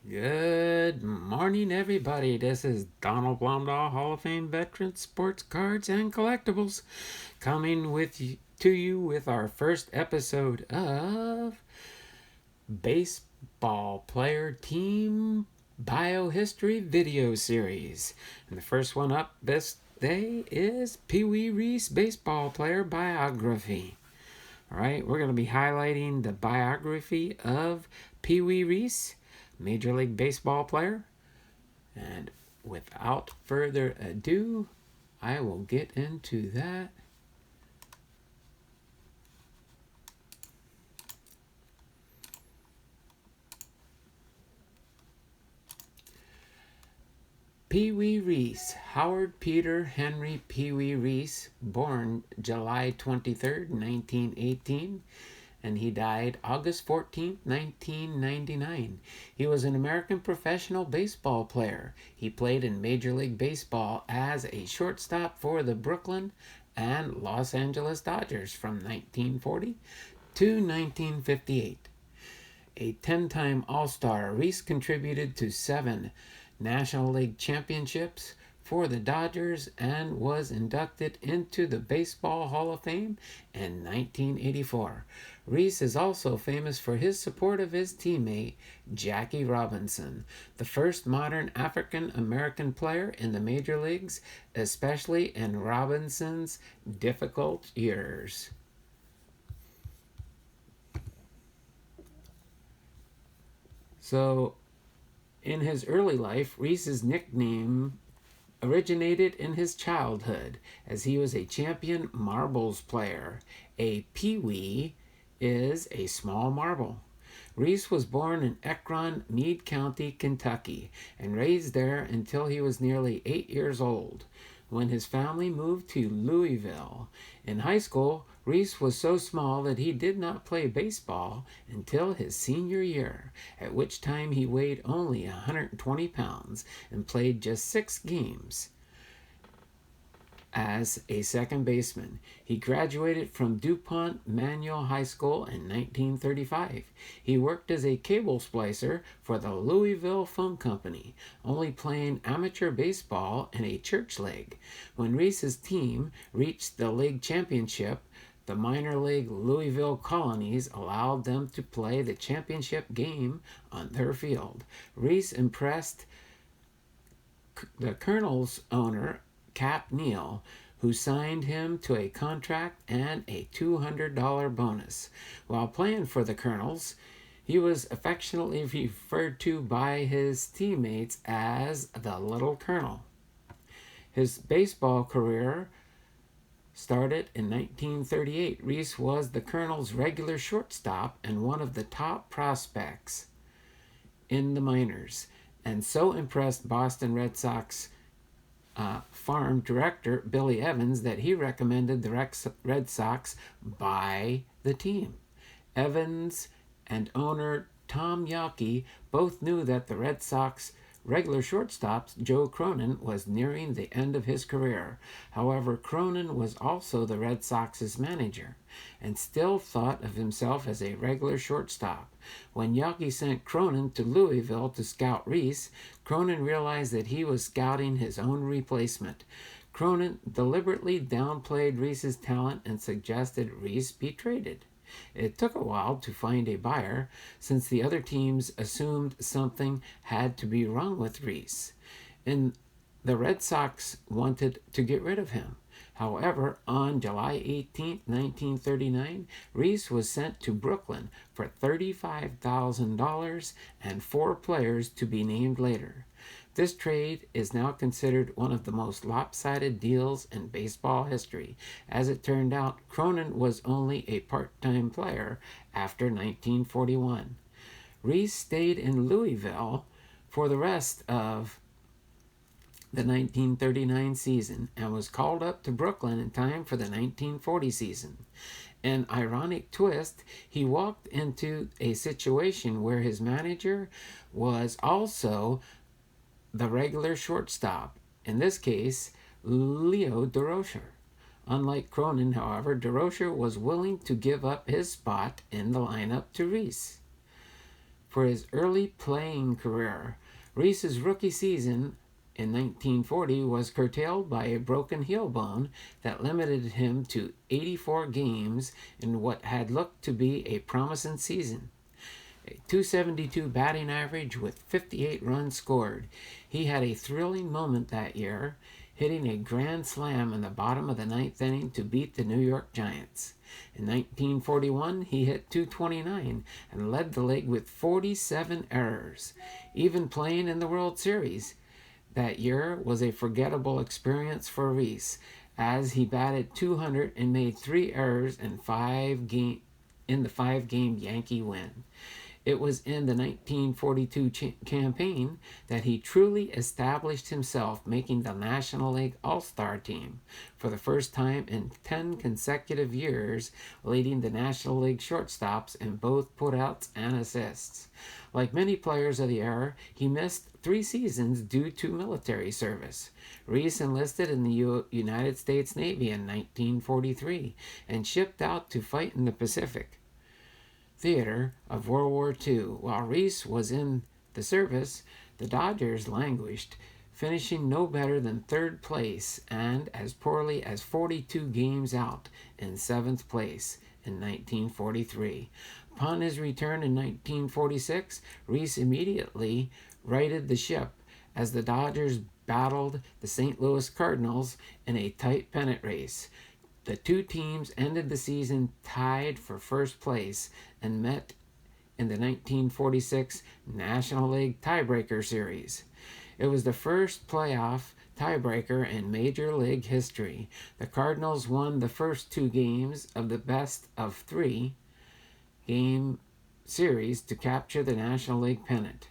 Good morning, everybody. This is Donald Blomdahl, Hall of Fame veteran, sports cards and collectibles, coming to you with our first episode of Baseball Player Team Biohistory video series. And the first one up this day is Pee Wee Reese Baseball Player Biography. All right, we're going to be highlighting the biography of Pee Wee Reese, Major League Baseball player. And without further ado, I will get into that. Pee Wee Reese, Howard Peter Henry Pee Wee Reese, born July 23rd, 1918, and he died August 14th, 1999. He was an American professional baseball player. He played in Major League Baseball as a shortstop for the Brooklyn and Los Angeles Dodgers from 1940 to 1958. A 10-time All-Star, Reese contributed to 7 National League championships for the Dodgers and was inducted into the Baseball Hall of Fame in 1984. Reese is also famous for his support of his teammate, Jackie Robinson, the first modern African American player in the major leagues, especially in Robinson's difficult years. So, in his early life, Reese's nickname originated in his childhood, as he was a champion marbles player. A peewee is a small marble. Reese was born in Ekron, Meade County, Kentucky, and raised there until he was nearly 8 years old, when his family moved to Louisville. In high school, Reese was so small that he did not play baseball until his senior year, at which time he weighed only 120 pounds and played just 6 games as a second baseman. He graduated from DuPont Manual High School in 1935. He worked as a cable splicer for the Louisville Phone Company, only playing amateur baseball in a church league. When Reese's team reached the league championship, the minor league Louisville Colonies allowed them to play the championship game on their field. Reese impressed the Colonel's owner, Cap Neal, who signed him to a contract and a $200 bonus. While playing for the Colonels, he was affectionately referred to by his teammates as the Little Colonel. His baseball career started in 1938. Reese was the Colonel's regular shortstop and one of the top prospects in the minors, and so impressed Boston Red Sox farm director Billy Evans that he recommended the Red Sox buy the team. Evans and owner Tom Yawkey both knew that the Red Sox regular shortstop Joe Cronin was nearing the end of his career. However, Cronin was also the Red Sox's manager and still thought of himself as a regular shortstop. When Yawkey sent Cronin to Louisville to scout Reese, Cronin realized that he was scouting his own replacement. Cronin deliberately downplayed Reese's talent and suggested Reese be traded. It took a while to find a buyer, since the other teams assumed something had to be wrong with Reese, and the Red Sox wanted to get rid of him. However, on July 18, 1939, Reese was sent to Brooklyn for $35,000 and 4 players to be named later. This trade is now considered one of the most lopsided deals in baseball history. As it turned out, Cronin was only a part-time player after 1941. Reese stayed in Louisville for the rest of the 1939 season and was called up to Brooklyn in time for the 1940 season. An ironic twist, he walked into a situation where his manager was also the regular shortstop, in this case, Leo DeRocher. Unlike Cronin, however, DeRocher was willing to give up his spot in the lineup to Reese. for his early playing career. Reese's rookie season in 1940 was curtailed by a broken heel bone that limited him to 84 games in what had looked to be a promising season. A 272 batting average with 58 runs scored. He had a thrilling moment that year, hitting a grand slam in the bottom of the ninth inning to beat the New York Giants. In 1941, he hit 229 and led the league with 47 errors. Even playing in the World Series that year was a forgettable experience for Reese, as he batted 200 and made 3 errors in the 5-game Yankee win. It was in the 1942 campaign that he truly established himself, making the National League All-Star team for the first time in 10 consecutive years, leading the National League shortstops in both putouts and assists. Like many players of the era, he missed 3 seasons due to military service. Reese enlisted in the United States Navy in 1943 and shipped out to fight in the Pacific theater of World War II. While Reese was in the service, the Dodgers languished, finishing no better than 3rd place and as poorly as 42 games out in 7th place in 1943. Upon his return in 1946, Reese immediately righted the ship as the Dodgers battled the St. Louis Cardinals in a tight pennant race. The two teams ended the season tied for first place and met in the 1946 National League Tiebreaker Series. It was the first playoff tiebreaker in Major League history. The Cardinals won the first 2 games of the best-of-3 game series to capture the National League pennant.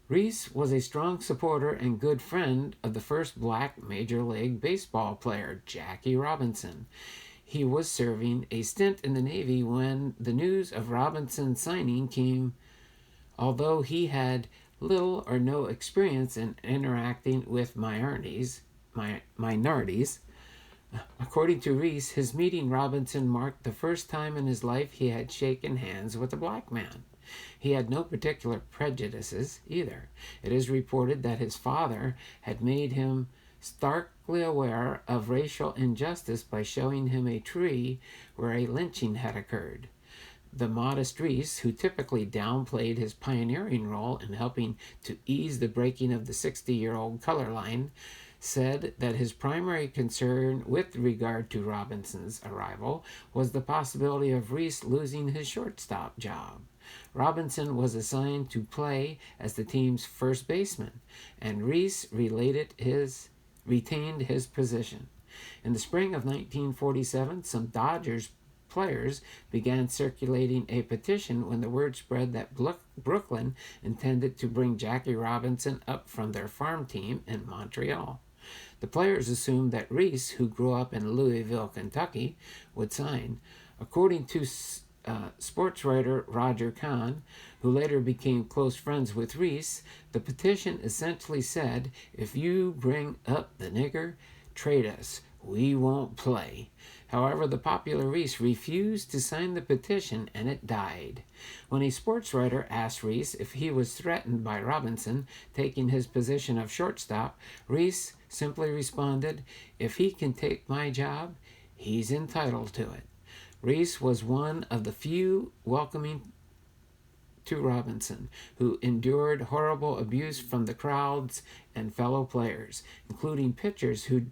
Reese was a strong supporter and good friend of the first black Major League Baseball player, Jackie Robinson. He was serving a stint in the Navy when the news of Robinson's signing came, although he had little or no experience in interacting with minorities. According to Reese, his meeting Robinson marked the first time in his life he had shaken hands with a black man. He had no particular prejudices either. It is reported that his father had made him starkly aware of racial injustice by showing him a tree where a lynching had occurred. The modest Reese, who typically downplayed his pioneering role in helping to ease the breaking of the 60-year-old color line, said that his primary concern with regard to Robinson's arrival was the possibility of Reese losing his shortstop job. Robinson was assigned to play as the team's first baseman, and Reese retained his position. In the spring of 1947, some Dodgers players began circulating a petition when the word spread that Brooklyn intended to bring Jackie Robinson up from their farm team in Montreal. The players assumed that Reese, who grew up in Louisville, Kentucky, would sign. According to sports writer Roger Kahn, who later became close friends with Reese, the petition essentially said, "If you bring up the nigger, trade us. We won't play." However, the popular Reese refused to sign the petition and it died. When a sports writer asked Reese if he was threatened by Robinson taking his position of shortstop, Reese simply responded, "If he can take my job, he's entitled to it." Reese was one of the few welcoming to Robinson, who endured horrible abuse from the crowds and fellow players, including pitchers who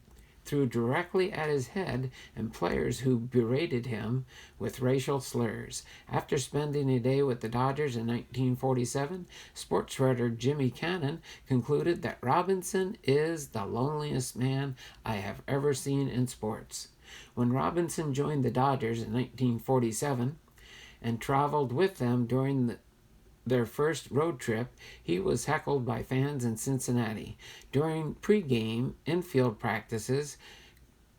threw directly at his head and players who berated him with racial slurs. After spending a day with the Dodgers in 1947, sports writer Jimmy Cannon concluded that Robinson is the loneliest man I have ever seen in sports. When Robinson joined the Dodgers in 1947 and traveled with them during their first road trip, he was heckled by fans in Cincinnati. During pregame infield practices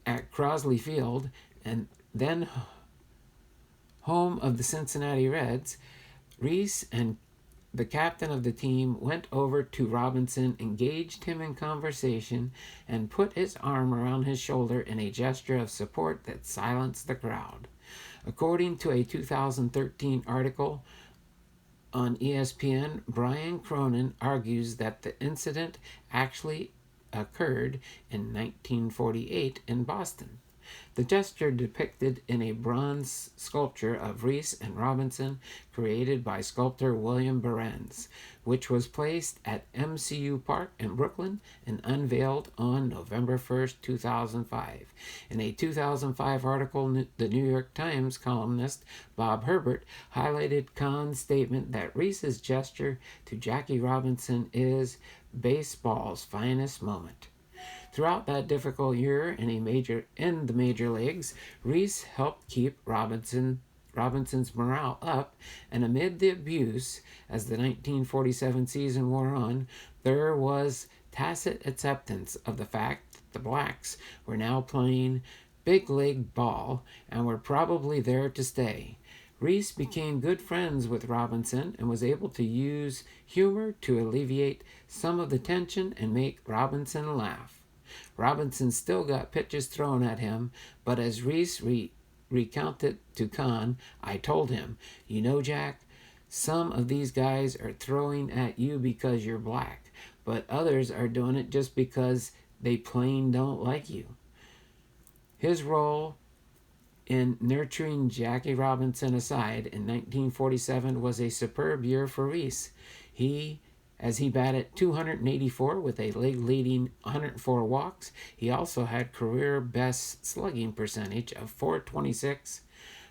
at Crosley Field, and then home of the Cincinnati Reds, Reese and the captain of the team went over to Robinson, engaged him in conversation, and put his arm around his shoulder in a gesture of support that silenced the crowd. According to a 2013 article On ESPN, Brian Cronin argues that the incident actually occurred in 1948 in Boston. The gesture depicted in a bronze sculpture of Reese and Robinson created by sculptor William Behrens, which was placed at MCU Park in Brooklyn and unveiled on November 1st, 2005. In a 2005 article, the New York Times columnist Bob Herbert highlighted Kahn's statement that Reese's gesture to Jackie Robinson is baseball's finest moment. Throughout that difficult year in the major leagues, Reese helped keep Robinson's morale up, and amid the abuse as the 1947 season wore on, there was tacit acceptance of the fact that the Blacks were now playing big league ball and were probably there to stay. Reese became good friends with Robinson and was able to use humor to alleviate some of the tension and make Robinson laugh. Robinson still got pitches thrown at him, but as Reese recounted to Kahn, I told him, you know, Jack, some of these guys are throwing at you because you're black, but others are doing it just because they plain don't like you. His role in nurturing Jackie Robinson aside, in 1947 was a superb year for Reese. As he batted .284 with a league-leading 104 walks, he also had career-best slugging percentage of .426.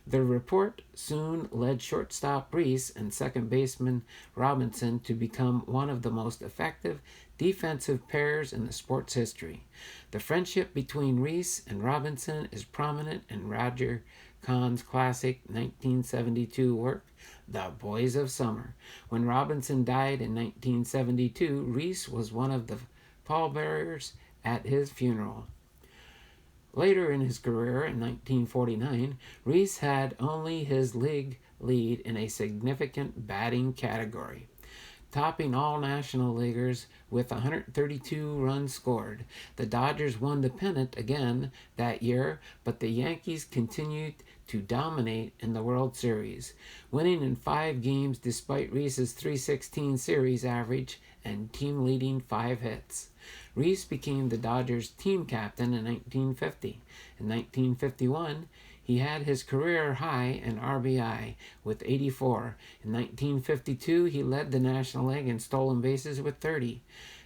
The report soon led shortstop Reese and second baseman Robinson to become one of the most effective defensive pairs in the sport's history. The friendship between Reese and Robinson is prominent in Roger Kahn's classic 1972 work, The Boys of Summer. When Robinson died in 1972, Reese was one of the pallbearers at his funeral. Later in his career, in 1949, Reese had only his league lead in a significant batting category, topping all National Leaguers with 132 runs scored. The Dodgers won the pennant again that year, but the Yankees continued to dominate in the World Series, winning in 5 games despite Reese's .316 series average and team-leading 5 hits. Reese became the Dodgers' team captain in 1950. In 1951, he had his career high in RBI with 84. In 1952, he led the National League in stolen bases with 30.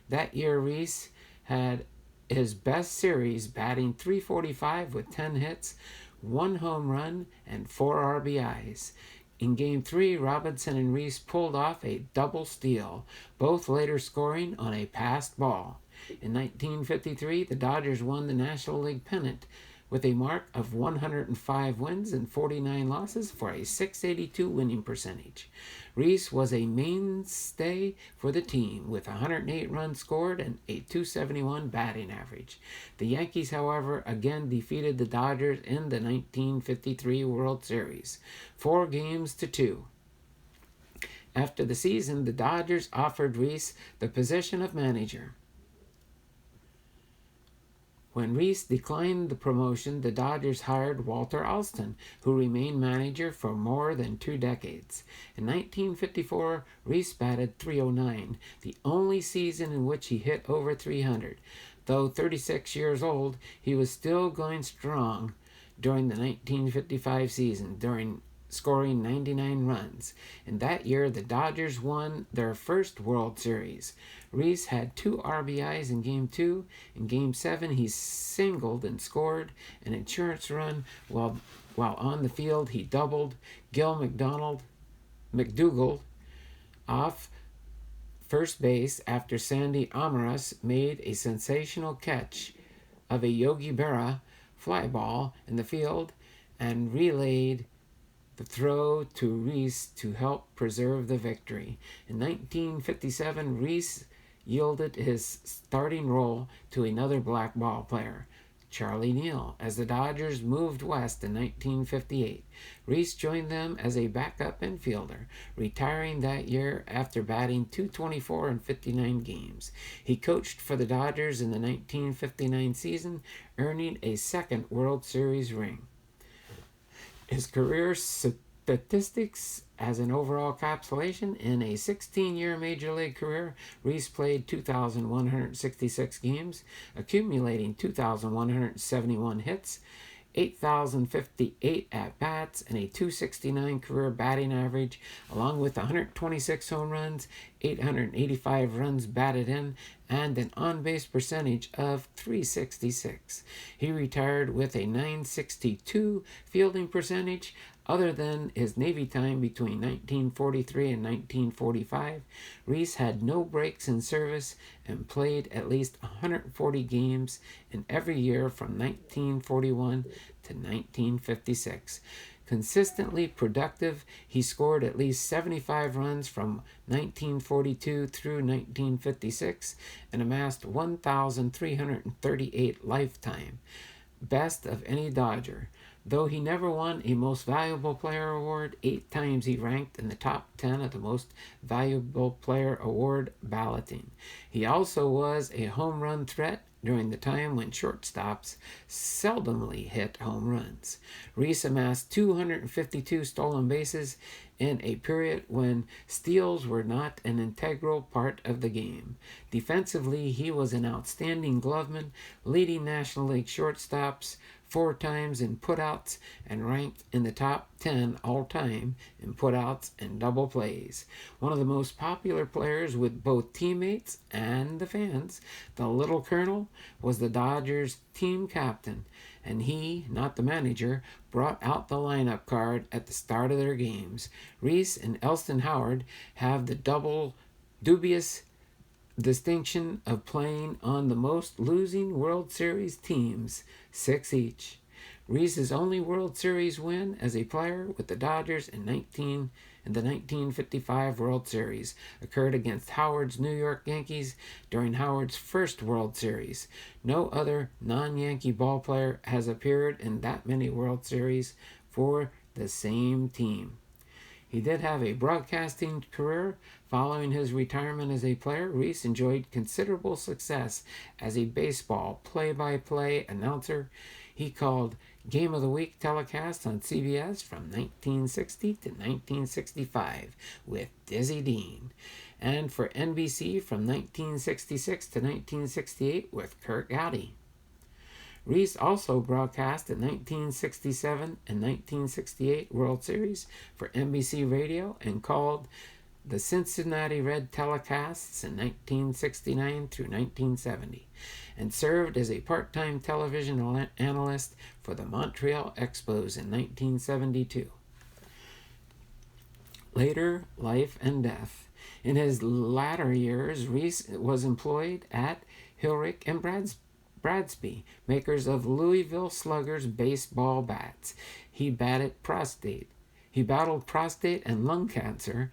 That year, Reese had his best series, batting .345 with 10 hits, 1 home run, and 4 RBIs. In Game 3, Robinson and Reese pulled off a double steal, both later scoring on a passed ball. In 1953, the Dodgers won the National League pennant with a mark of 105 wins and 49 losses for a .682 winning percentage. Reese was a mainstay for the team with 108 runs scored and a .271 batting average. The Yankees, however, again defeated the Dodgers in the 1953 World Series, 4-2. After the season, the Dodgers offered Reese the position of manager. When Reese declined the promotion, the Dodgers hired Walter Alston, who remained manager for more than 2 decades. In 1954, Reese batted .309, the only season in which he hit over .300. Though 36 years old, he was still going strong during the 1955 season, scoring 99 runs. In that year, the Dodgers won their first World Series. Reese had 2 RBIs in Game 2. In Game 7, he singled and scored an insurance run. While on the field, he doubled Gil McDougald off first base after Sandy Amaras made a sensational catch of a Yogi Berra fly ball in the field and relayed the throw to Reese to help preserve the victory. In 1957, Reese yielded his starting role to another black ball player, Charlie Neal, as the Dodgers moved west in 1958. Reese joined them as a backup infielder, retiring that year after batting .224 in 59 games. He coached for the Dodgers in the 1959 season, earning a second World Series ring. His career Statistics as an overall capsulation: in a 16-year major league career, Reese played 2,166 games, accumulating 2,171 hits, 8,058 at-bats, and a 269 career batting average, along with 126 home runs, 885 runs batted in, and an on-base percentage of .366. He retired with a .962 fielding percentage. Other than his Navy time between 1943 and 1945, Reese had no breaks in service and played at least 140 games in every year from 1941 to 1956. Consistently productive, he scored at least 75 runs from 1942 through 1956 and amassed 1,338 lifetime, best of any Dodger. Though he never won a Most Valuable Player award, 8 times he ranked in the top 10 of the Most Valuable Player award balloting. He also was a home run threat during the time when shortstops seldomly hit home runs. Reese amassed 252 stolen bases in a period when steals were not an integral part of the game. Defensively, he was an outstanding gloveman, leading National League shortstops 4 times in putouts and ranked in the top 10 all-time in putouts and double plays. One of the most popular players with both teammates and the fans, the Little Colonel, was the Dodgers' team captain, and he, not the manager, brought out the lineup card at the start of their games. Reese and Elston Howard have the dubious distinction of playing on the most losing World Series teams, 6 each. Reese's only World Series win as a player with the Dodgers in the 1955 World Series occurred against Howard's New York Yankees during Howard's first World Series. No other non-Yankee ballplayer has appeared in that many World Series for the same team. He did have a broadcasting career. Following his retirement as a player, Reese enjoyed considerable success as a baseball play-by-play announcer. He called Game of the Week telecasts on CBS from 1960 to 1965 with Dizzy Dean, and for NBC from 1966 to 1968 with Kurt Gowdy. Reese also broadcast the 1967 and 1968 World Series for NBC Radio and called the Cincinnati Red telecasts in 1969 through 1970, and served as a part-time television analyst for the Montreal Expos in 1972. Later life and death. In his latter years, Reese was employed at Hillrick and Bradsby, makers of Louisville Sluggers baseball bats. He battled prostate and lung cancer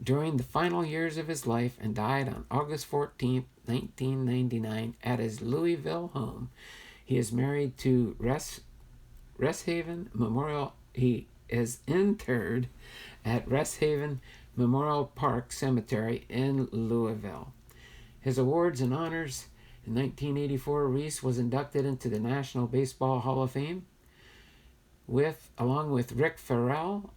during the final years of his life and died on August 14, 1999 at his Louisville home. He is married to Resthaven Memorial. He is interred at Resthaven Memorial Park Cemetery in Louisville. His awards and honors: in 1984, Reese was inducted into the National Baseball Hall of Fame along with Rick Farrell.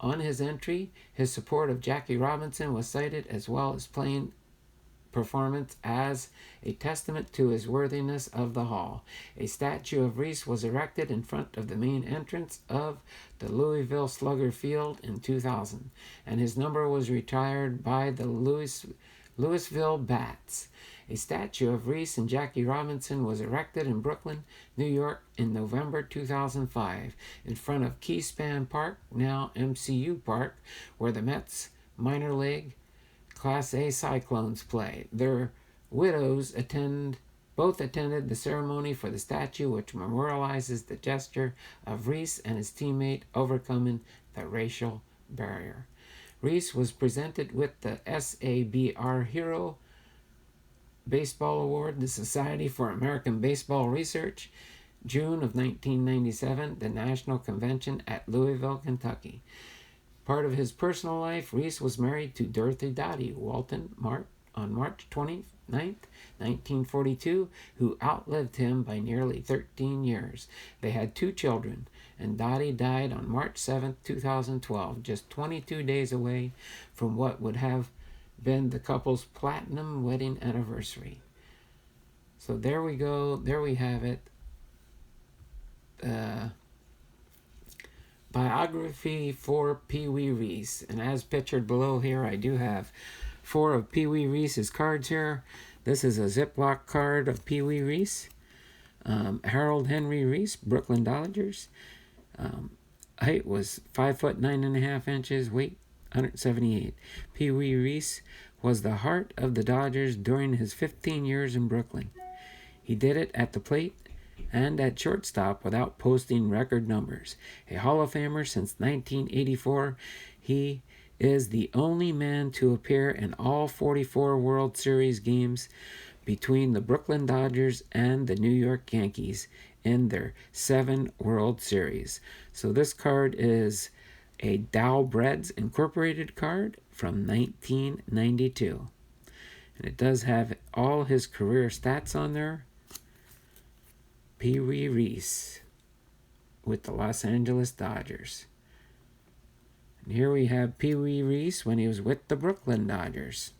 On his entry, his support of Jackie Robinson was cited, as well as playing performance as a testament to his worthiness of the hall. A statue of Reese was erected in front of the main entrance of the Louisville Slugger Field in 2000, and his number was retired by the Louisville Bats. A statue of Reese and Jackie Robinson was erected in Brooklyn, New York in November 2005 in front of Keyspan Park, now MCU Park, where the Mets minor league Class A Cyclones play. Their widows both attended the ceremony for the statue, which memorializes the gesture of Reese and his teammate overcoming the racial barrier. Reese was presented with the SABR Hero Baseball Award, the Society for American Baseball Research, June of 1997, the National Convention at Louisville, Kentucky. Part of his personal life, Reese was married to Dorothy Dottie Walton on March 29, 1942, who outlived him by nearly 13 years. They had 2 children, and Dottie died on March 7th, 2012, just 22 days away from what would have been the couple's platinum wedding anniversary. So there we go. There we have it. Biography for Pee Wee Reese. And as pictured below here, I do have 4 of Pee Wee Reese's cards here. This is a Ziploc card of Pee Wee Reese. Harold Henry Reese, Brooklyn Dodgers. Height was 5 foot 9.5 inches, weight 178. Pee Wee Reese was the heart of the Dodgers during his 15 years in Brooklyn. He did it at the plate and at shortstop without posting record numbers. A Hall of Famer since 1984, he is the only man to appear in all 44 World Series games between the Brooklyn Dodgers and the New York Yankees in their 7 World Series. So this card is a Dow Breads Incorporated card from 1992. And it does have all his career stats on there. Pee Wee Reese with the Los Angeles Dodgers. And here we have Pee Wee Reese when he was with the Brooklyn Dodgers.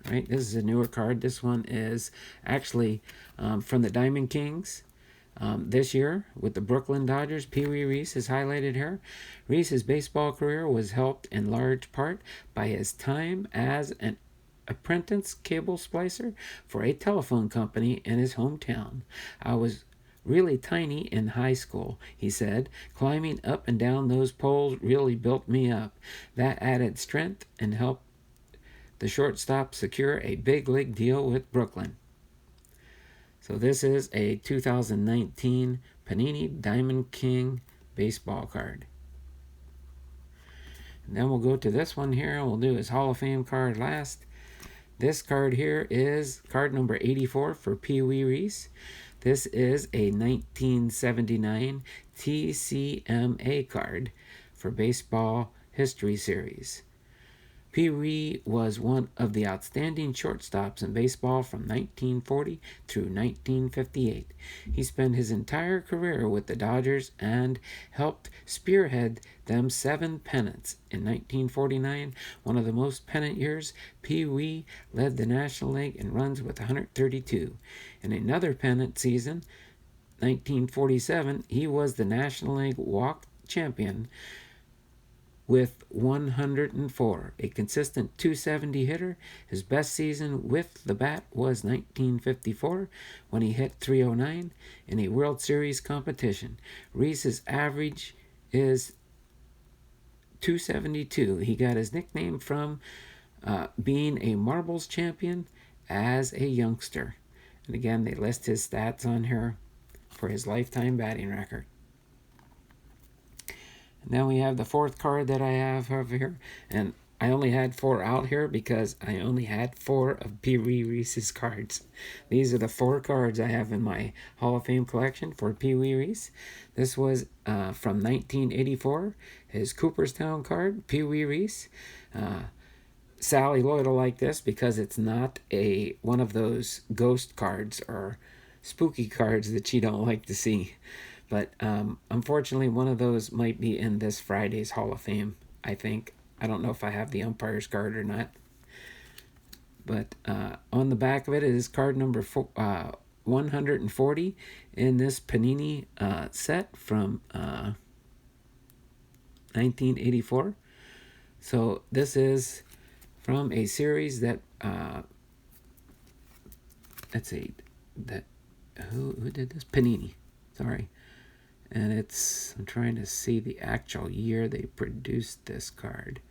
All right, this is a newer card. This one is actually from the Diamond Kings. This year with the Brooklyn Dodgers, Pee Wee Reese is highlighted here. Reese's baseball career was helped in large part by his time as an apprentice cable splicer for a telephone company in his hometown. I was really tiny in high school, he said. Climbing up and down those poles really built me up. That added strength and helped the shortstop secure a big league deal with Brooklyn. So this is a 2019 Panini Diamond King baseball card. And then we'll go to this one here, and we'll do his Hall of Fame card last. This card here is card number 84 for Pee Wee Reese. This is a 1979 TCMA card for Baseball History Series. Pee Wee was one of the outstanding shortstops in baseball from 1940 through 1958. He spent his entire career with the Dodgers and helped spearhead them 7 pennants. In 1949, one of the most pennant years, Pee Wee led the National League in runs with 132. In another pennant season, 1947, he was the National League walk champion with 104, a consistent 270 hitter. His best season with the bat was 1954 when he hit 309 in a World Series competition. Reese's average is 272. He got his nickname from being a marbles champion as a youngster. And again, they list his stats on here for his lifetime batting record. Then we have the 4th card that I have over here. And I only had 4 out here because I only had 4 of Pee Wee Reese's cards. These are the 4 cards I have in my Hall of Fame collection for Pee Wee Reese. This was from 1984. His Cooperstown card, Pee Wee Reese. Sally Lloyd will like this because it's not one of those ghost cards or spooky cards that you don't like to see. But unfortunately, one of those might be in this Friday's Hall of Fame, I think. I don't know if I have the umpire's card or not. But on the back of it is card number 140 in this Panini set from 1984. So this is from a series that, let's see, who did this? Panini, sorry. And I'm trying to see the actual year they produced this card.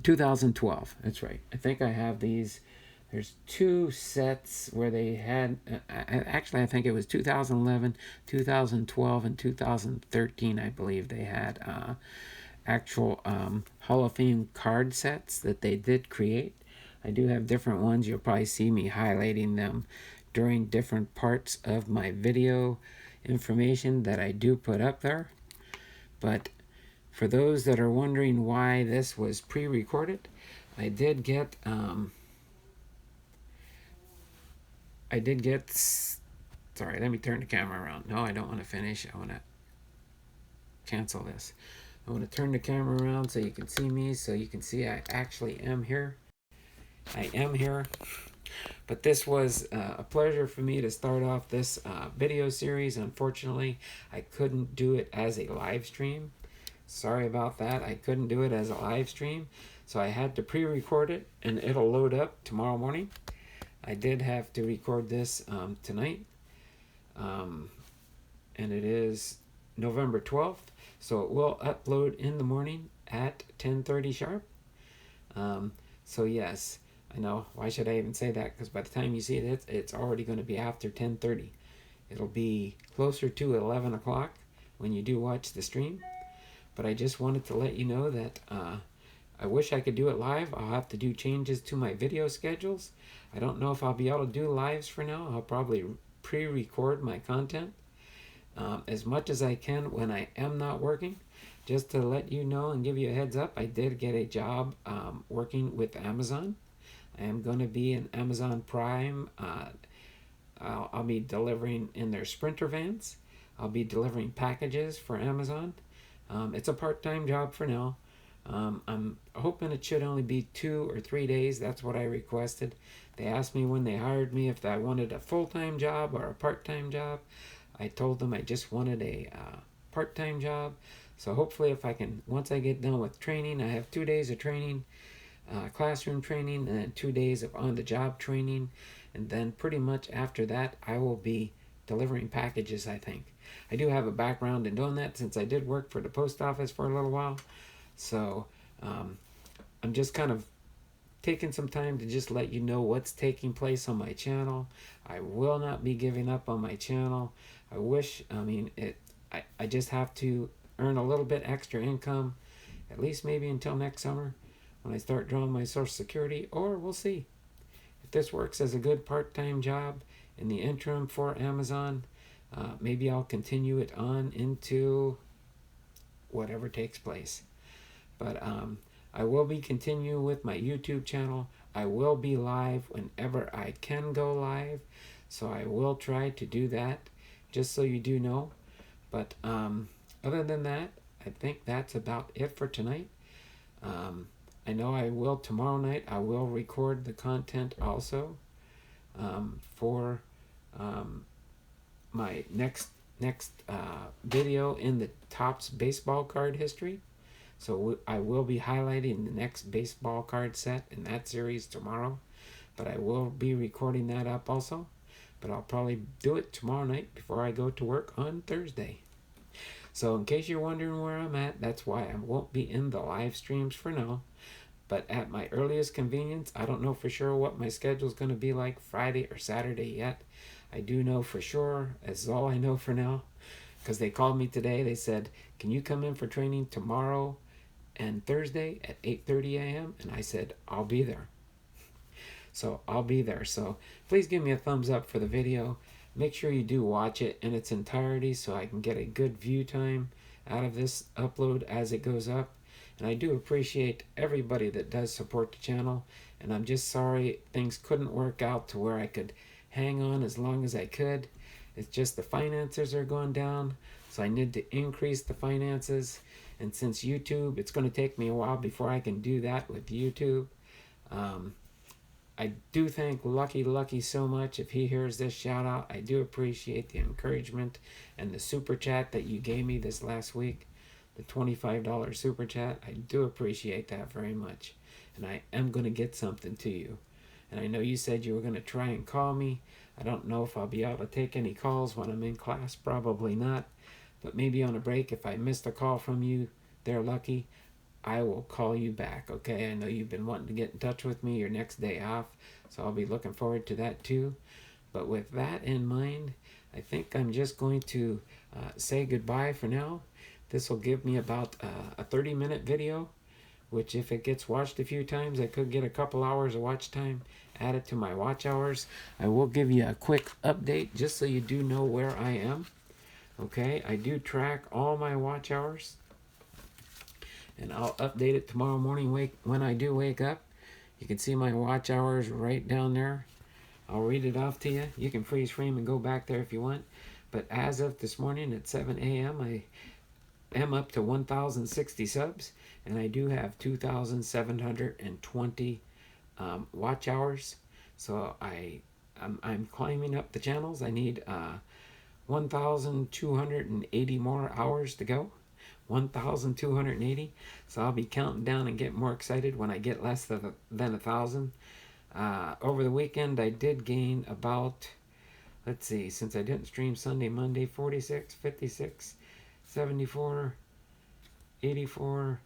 2012, that's right. I think I have these. There's 2 sets where they had, actually I think it was 2011, 2012, and 2013, I believe they had actual Hall of Fame card sets that they did create. I do have different ones. You'll probably see me highlighting them during different parts of my video information that I do put up there. But for those that are wondering why this was pre-recorded, I did get Sorry, let me turn the camera around. No, I don't want to finish. I want to cancel this. I want to turn the camera around so you can see me, so you can see I actually am here. I am here. But this was a pleasure for me to start off this video series. Unfortunately, I couldn't do it as a live stream. Sorry about that. I couldn't do it as a live stream. So I had to pre-record it, and it'll load up tomorrow morning. I did have to record this tonight. And it is November 12th. So it will upload in the morning at 10:30 sharp. So yes, I know. Why should I even say that? Because by the time you see it, it's already going to be after 10:30. It'll be closer to 11 o'clock when you do watch the stream. But I just wanted to let you know that I wish I could do it live. I'll have to do changes to my video schedules. I don't know if I'll be able to do lives for now. I'll probably pre-record my content as much as I can when I am not working. Just to let you know and give you a heads up, I did get a job working with Amazon. I am going to be in Amazon Prime. I'll be delivering in their Sprinter vans. I'll be delivering packages for Amazon. It's a part-time job for now. I'm hoping it should only be 2 or 3 days. That's what I requested. They asked me when they hired me if I wanted a full-time job or a part-time job. I told them I just wanted a part-time job. So hopefully if I can, once I get done with training, I have 2 days of training, classroom training, and then 2 days of on-the-job training. And then pretty much after that, I will be delivering packages, I think. I do have a background in doing that since I did work for the post office for a little while. So I'm just kind of taking some time to just let you know what's taking place on my channel. I will not be giving up on my channel. I just have to earn a little bit extra income, at least maybe until next summer when I start drawing my Social Security, or we'll see. If this works as a good part-time job in the interim for Amazon, maybe I'll continue it on into whatever takes place. But I will be continuing with my YouTube channel. I will be live whenever I can go live. So I will try to do that, just so you do know. But other than that, I think that's about it for tonight. I know I will tomorrow night. I will record the content also for my next video in the Topps baseball card history. So I will be highlighting the next baseball card set in that series tomorrow. But I will be recording that up also. But I'll probably do it tomorrow night before I go to work on Thursday. So in case you're wondering where I'm at, that's why I won't be in the live streams for now. But at my earliest convenience, I don't know for sure what my schedule is going to be like Friday or Saturday yet. I do know for sure, that's all I know for now. Because they called me today, they said, can you come in for training tomorrow and Thursday at 8:30 a.m.? And I said, I'll be there. So I'll be there. So please give me a thumbs up for the video. Make sure you do watch it in its entirety so I can get a good view time out of this upload as it goes up. And I do appreciate everybody that does support the channel. And I'm just sorry things couldn't work out to where I could hang on as long as I could. It's just the finances are going down. So I need to increase the finances. And since YouTube, it's going to take me a while before I can do that with YouTube. I do thank Lucky so much. If he hears this shout out, I do appreciate the encouragement and the super chat that you gave me this last week. The $25 super chat. I do appreciate that very much. And I am going to get something to you. And I know you said you were going to try and call me. I don't know if I'll be able to take any calls when I'm in class. Probably not. But maybe on a break, if I missed a call from you, they're lucky, I will call you back, okay? I know you've been wanting to get in touch with me your next day off, so I'll be looking forward to that too. But with that in mind, I think I'm just going to say goodbye for now. This will give me about a 30-minute video, which if it gets watched a few times, I could get a couple hours of watch time added to my watch hours. I will give you a quick update just so you do know where I am. Okay, I do track all my watch hours. And I'll update it tomorrow morning when I do wake up. You can see my watch hours right down there. I'll read it off to you. You can freeze frame and go back there if you want. But as of this morning at 7 a.m., I am up to 1,060 subs, and I do have 2,720 watch hours. So I'm climbing up the channels. I need 1,280 more hours to go. 1,280. So I'll be counting down and get more excited when I get less than 1,000. Over the weekend, I did gain about, let's see, since I didn't stream Sunday, Monday, 46, 56, 74, 84,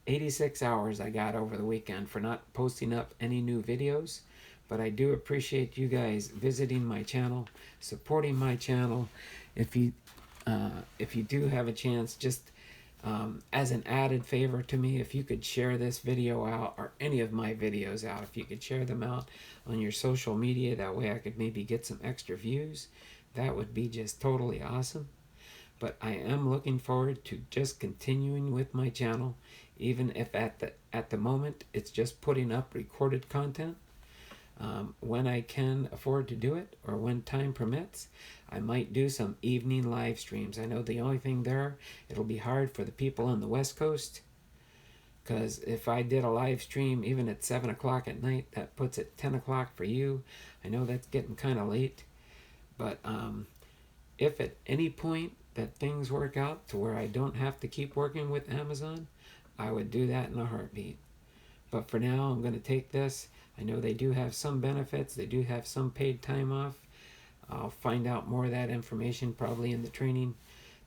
86 hours I got over the weekend for not posting up any new videos. But I do appreciate you guys visiting my channel, supporting my channel. If you do have a chance, just as an added favor to me, if you could share this video out, or any of my videos out, if you could share them out on your social media, that way I could maybe get some extra views, that would be just totally awesome. But I am looking forward to just continuing with my channel, even if at the moment it's just putting up recorded content. When I can afford to do it, or when time permits, I might do some evening live streams. I know the only thing there, it'll be hard for the people on the West Coast, because if I did a live stream even at 7 o'clock at night, that puts it 10 o'clock for you. I know that's getting kind of late, but if at any point that things work out to where I don't have to keep working with Amazon, I would do that in a heartbeat. But for now, I'm going to take this. I know they do have some benefits. They do have some paid time off. I'll find out more of that information probably in the training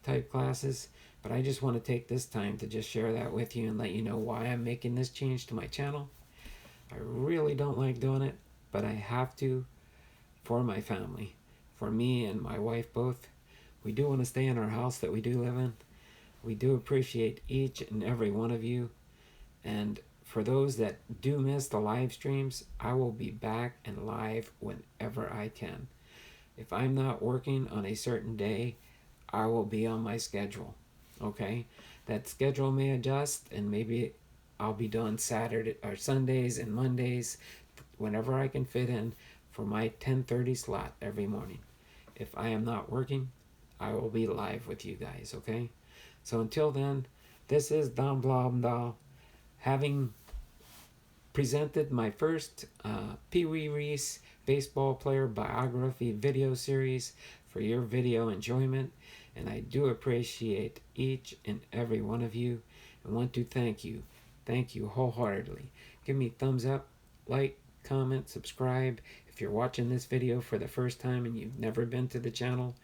type classes. But I just want to take this time to just share that with you and let you know why I'm making this change to my channel. I really don't like doing it, but I have to for my family. For me and my wife both. We do want to stay in our house that we do live in. We do appreciate each and every one of you. And for those that do miss the live streams, I will be back and live whenever I can. If I'm not working on a certain day, I will be on my schedule. Okay? That schedule may adjust, and maybe I'll be doing Saturday or Sundays and Mondays whenever I can fit in for my 10:30 slot every morning. If I am not working, I will be live with you guys, okay? So until then, this is Don Blomdahl, having presented my first Pee Wee Reese baseball player biography video series for your video enjoyment. And I do appreciate each and every one of you and want to thank you. Thank you wholeheartedly. Give me thumbs up, like, comment, subscribe. If you're watching this video for the first time and you've never been to the channel,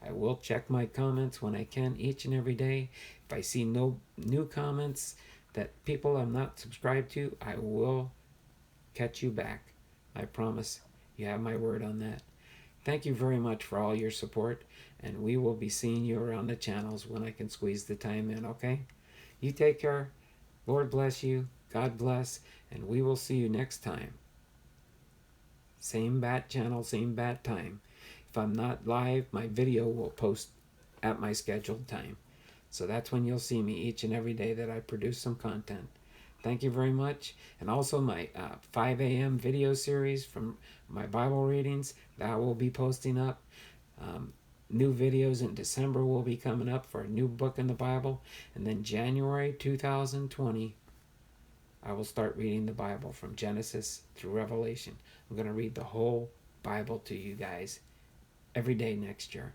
I will check my comments when I can each and every day. If I see no new comments that people I'm not subscribed to, I will catch you back. I promise. You have my word on that. Thank you very much for all your support, and we will be seeing you around the channels when I can squeeze the time in, okay? You take care. Lord bless you. God bless, and we will see you next time. Same bat channel, same bat time. If I'm not live, my video will post at my scheduled time. So that's when you'll see me each and every day that I produce some content. Thank you very much. And also my 5 a.m. video series from my Bible readings, that will be posting up. New videos in December will be coming up for a new book in the Bible. And then January 2020, I will start reading the Bible from Genesis through Revelation. I'm going to read the whole Bible to you guys every day next year.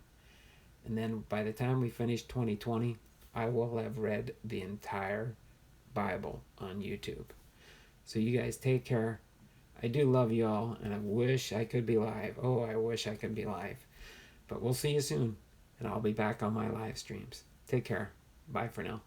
And then by the time we finish 2020, I will have read the entire Bible on YouTube. So you guys take care. I do love you all, and I wish I could be live. Oh, I wish I could be live. But we'll see you soon, and I'll be back on my live streams. Take care. Bye for now.